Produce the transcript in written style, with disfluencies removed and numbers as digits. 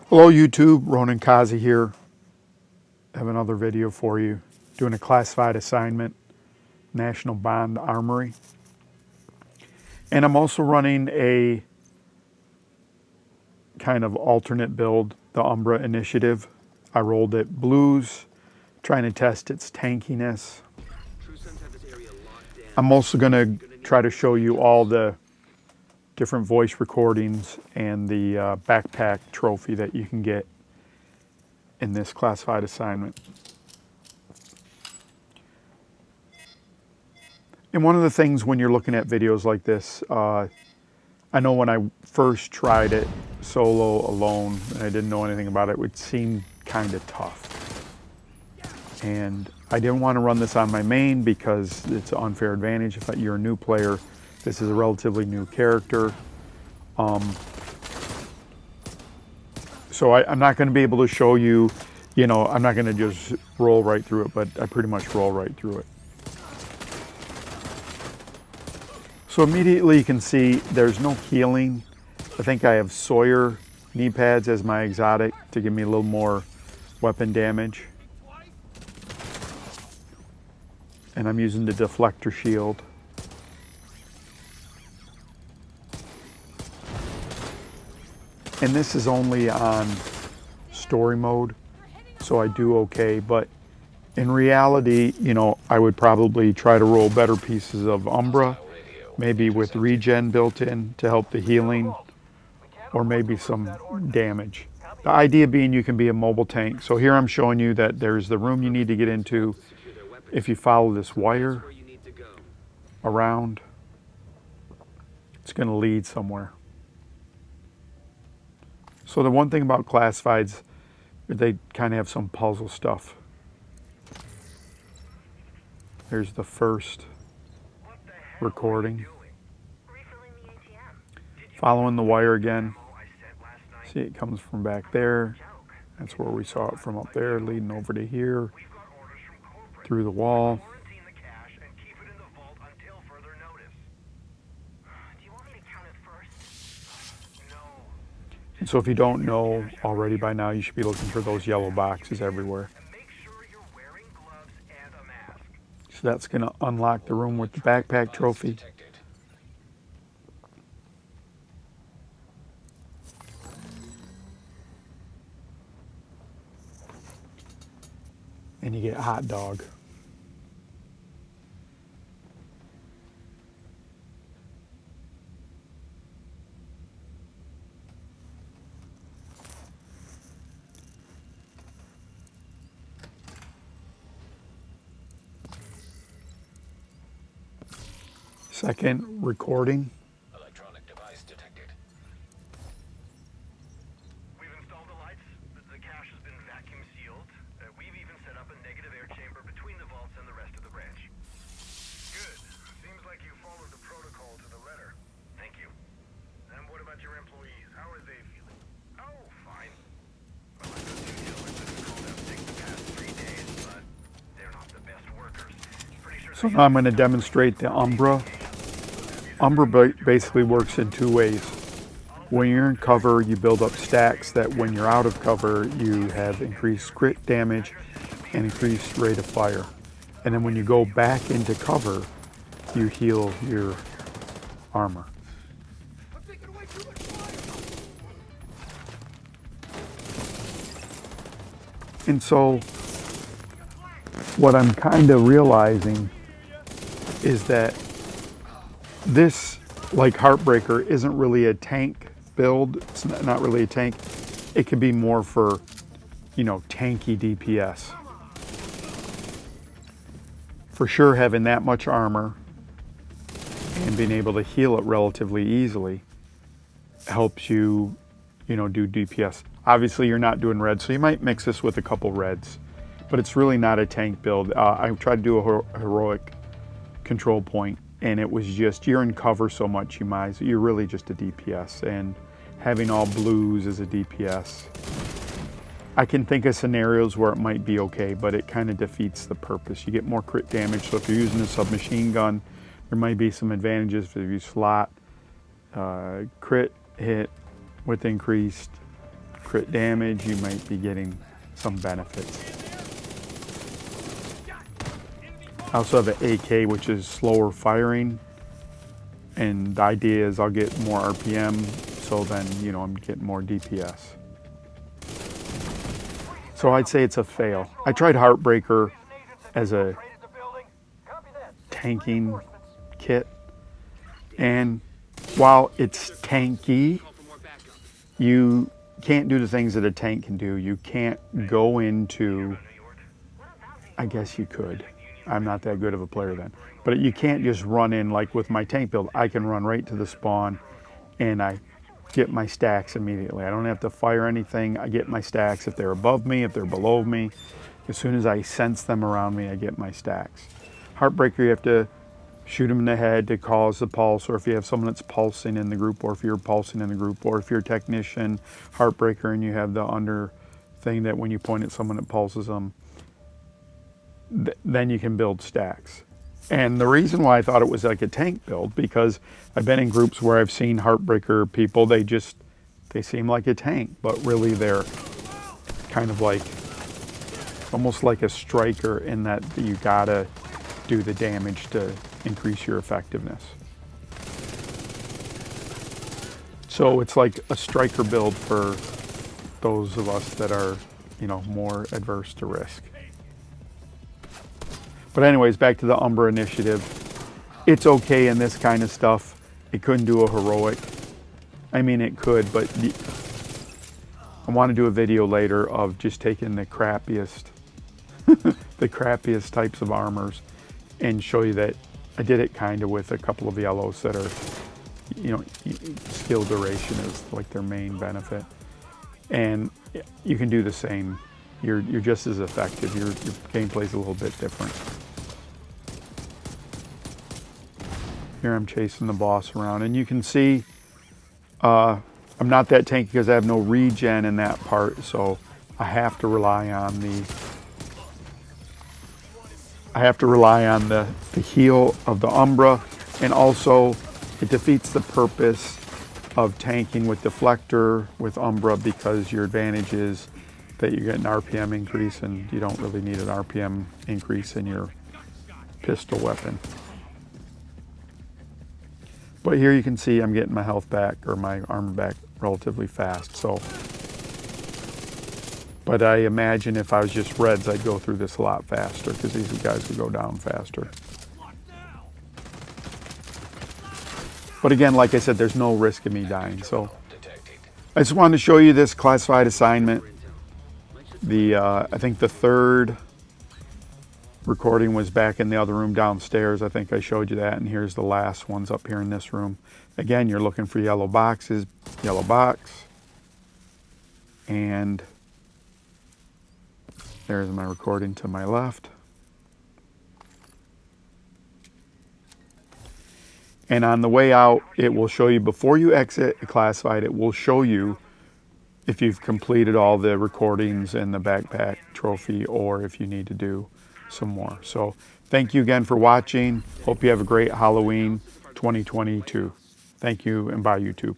Hello YouTube, Ronan Kazi here. I have another video for you. Doing a classified assignment, National Bond Armory. And I'm also running a kind of alternate build, the Umbra initiative. I rolled it blues, trying to test its tankiness. I'm also going to try to show you all the different voice recordings and the backpack trophy that you can get in this classified assignment. And one of the things when you're looking at videos like this, I know when I first tried it solo alone and I didn't know anything about it, it would seem kind of tough. And I didn't want to run this on my main because it's an unfair advantage. If you're a new player, this is a relatively new character. So I'm not going to be able to show you, I'm not going to just roll right through it, but I pretty much roll right through it. So immediately you can see there's no healing. I think I have Sawyer knee pads as my exotic to give me a little more weapon damage. And I'm using the deflector shield. And this is only on story mode, so I do okay. But in reality, I would probably try to roll better pieces of Umbra, maybe with regen built in to help the healing, or maybe some damage. The idea being you can be a mobile tank. So here I'm showing you that there's the room you need to get into. If you follow this wire around, it's going to lead somewhere. So the one thing about classifieds, they kind of have some puzzle stuff. There's the first recording. Following the wire again. See, it comes from back there. That's where we saw it from up there, leading over to here, through the wall. And so if you don't know already by now, you should be looking for those yellow boxes everywhere. So that's going to unlock the room with the backpack trophy. And you get hot dog. Second recording. Electronic device detected. We've installed the lights. The cache has been vacuum sealed. We've even set up a negative air chamber between the vaults and the rest of the branch. Good. Seems like you followed the protocol to the letter. Thank you. And what about your employees? How are they feeling? Oh, fine. Well, I've got 2 dealers that have called out sick the past 3 days, but they're not the best workers. Pretty sure. So now I'm going to demonstrate the Umbra. Umbra basically works in 2 ways. When you're in cover, you build up stacks that when you're out of cover, you have increased crit damage and increased rate of fire. And then when you go back into cover, you heal your armor. And so what I'm kind of realizing is that this, like Heartbreaker, isn't really a tank build. It's not really a tank. It could be more for, tanky DPS. For sure, having that much armor and being able to heal it relatively easily helps you, do DPS. Obviously, you're not doing red, so you might mix this with a couple reds. But it's really not a tank build. I tried to do a heroic control point, and it was just, you're in cover so much, you're really just a DPS, and having all blues as a DPS, I can think of scenarios where it might be okay, but it kind of defeats the purpose. You get more crit damage, so if you're using a submachine gun, there might be some advantages if you slot crit hit with increased crit damage, you might be getting some benefits. I also have an AK, which is slower firing, and the idea is I'll get more RPM, so then, you know, I'm getting more DPS. So I'd say it's a fail. I tried Heartbreaker as a tanking kit, and while it's tanky, you can't do the things that a tank can do. You can't go into, I guess you could. I'm not that good of a player then. But you can't just run in like with my tank build. I can run right to the spawn and I get my stacks immediately. I don't have to fire anything. I get my stacks if they're above me, if they're below me. As soon as I sense them around me, I get my stacks. Heartbreaker, you have to shoot them in the head to cause the pulse, or if you have someone that's pulsing in the group, or if you're pulsing in the group, or if you're a technician, Heartbreaker, and you have the under thing that when you point at someone that pulses them, then you can build stacks. And the reason why I thought it was like a tank build, because I've been in groups where I've seen Heartbreaker people, they seem like a tank, but really they're kind of like, almost like a striker in that you gotta do the damage to increase your effectiveness. So it's like a striker build for those of us that are, you know, more adverse to risk. But anyways, back to the Umbra initiative. It's okay in this kind of stuff. It couldn't do a heroic. I mean, it could, but I want to do a video later of just taking the crappiest, the crappiest types of armors and show you that I did it kind of with a couple of yellows that are, you know, skill duration is like their main benefit. And you can do the same. You're just as effective. Your gameplay's a little bit different. Here I'm chasing the boss around, and you can see I'm not that tanky because I have no regen in that part, so I have to rely on the heal of the Umbra, and also it defeats the purpose of tanking with Deflector with Umbra, because your advantage is that you get an RPM increase, and you don't really need an RPM increase in your pistol weapon. But here you can see I'm getting my health back, or my armor back, relatively fast. So, but I imagine if I was just reds, I'd go through this a lot faster, because these guys would go down faster. But again, like I said, there's no risk of me dying. So I just wanted to show you this classified assignment. I think the third recording was back in the other room downstairs. I think I showed you that, and here's the last ones up here in this room. Again, you're looking for yellow boxes, yellow box, and there's my recording to my left. And on the way out, it will show you, before you exit classified, it will show you if you've completed all the recordings and the backpack trophy, or if you need to do some more. So thank you again for watching. Hope you have a great Halloween 2022. Thank you, and bye YouTube.